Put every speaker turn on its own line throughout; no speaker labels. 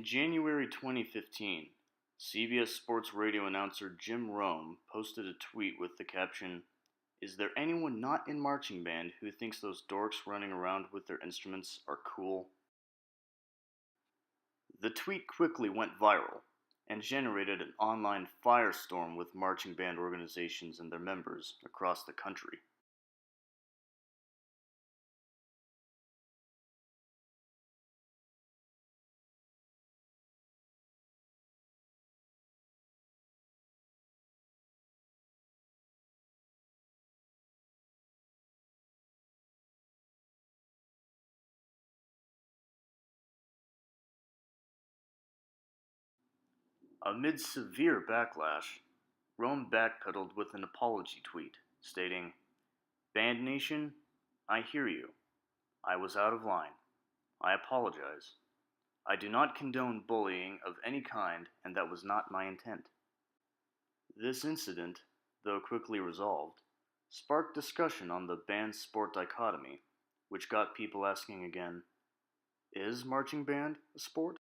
January 2015, CBS Sports Radio announcer Jim Rome posted a tweet with the caption, "Is there anyone not in marching band who thinks those dorks running around with their instruments are cool?" The tweet quickly went viral and generated an online firestorm with marching band organizations and their members across the country. Amid severe backlash, Rome backpedaled with an apology tweet, stating, "Band Nation, I hear you. I was out of line. I apologize. I do not condone bullying of any kind, and that was not my intent." This incident, though quickly resolved, sparked discussion on the band-sport dichotomy, which got people asking again, is marching band a sport?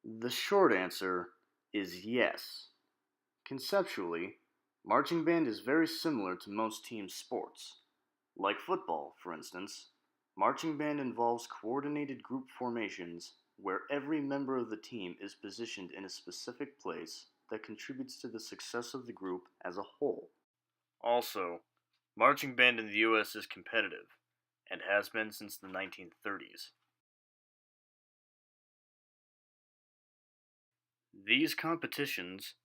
The short answer is yes. Conceptually, marching band is very similar to most team sports. Like football, for instance, marching band involves coordinated group formations where every member of the team is positioned in a specific place that contributes to the success of the group as a whole. Also, marching band in the US is competitive, and has been since the 1930s. These competitions,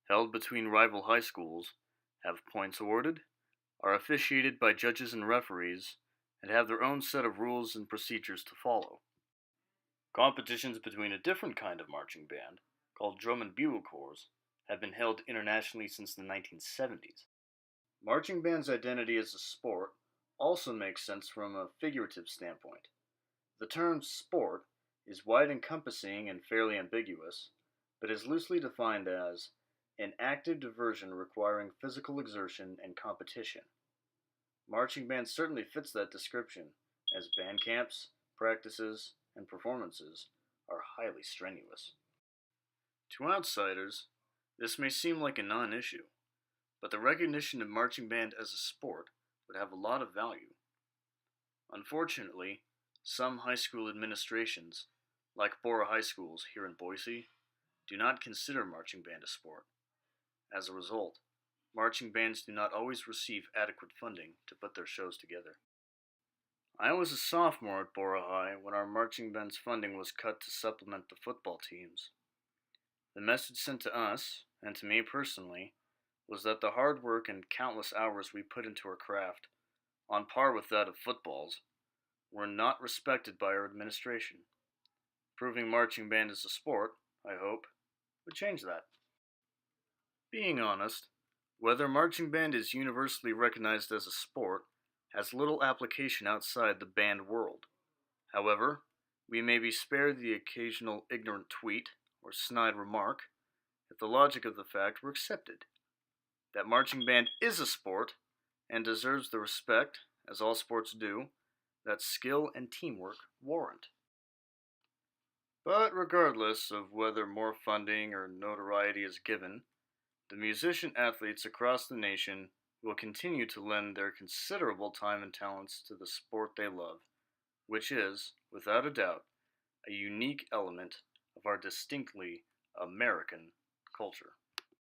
held between rival high schools, have points awarded, are officiated by judges and referees, and have their own set of rules and procedures to follow. Competitions between a different kind of marching band, called drum and bugle corps, have been held internationally since the 1970s. Marching band's identity as a sport also makes sense from a figurative standpoint. The term sport is wide-encompassing and fairly ambiguous, but is loosely defined as an active diversion requiring physical exertion and competition. Marching band certainly fits that description, as band camps, practices, and performances are highly strenuous. To outsiders, this may seem like a non-issue, but the recognition of marching band as a sport would have a lot of value. Unfortunately, some high school administrations, like Bora High Schools here in Boise, do not consider marching band a sport. As a result, marching bands do not always receive adequate funding to put their shows together. I was a sophomore at Bora High when our marching band's funding was cut to supplement the football teams. The message sent to us, and to me personally, was that the hard work and countless hours we put into our craft, on par with that of footballs, were not respected by our administration. Proving marching band as a sport, I hope, would change that. Being honest, whether marching band is universally recognized as a sport has little application outside the band world. However, we may be spared the occasional ignorant tweet or snide remark if the logic of the fact were accepted. That marching band is a sport and deserves the respect, as all sports do, that skill and teamwork warrant. But regardless of whether more funding or notoriety is given, the musician-athletes across the nation will continue to lend their considerable time and talents to the sport they love, which is, without a doubt, a unique element of our distinctly American culture.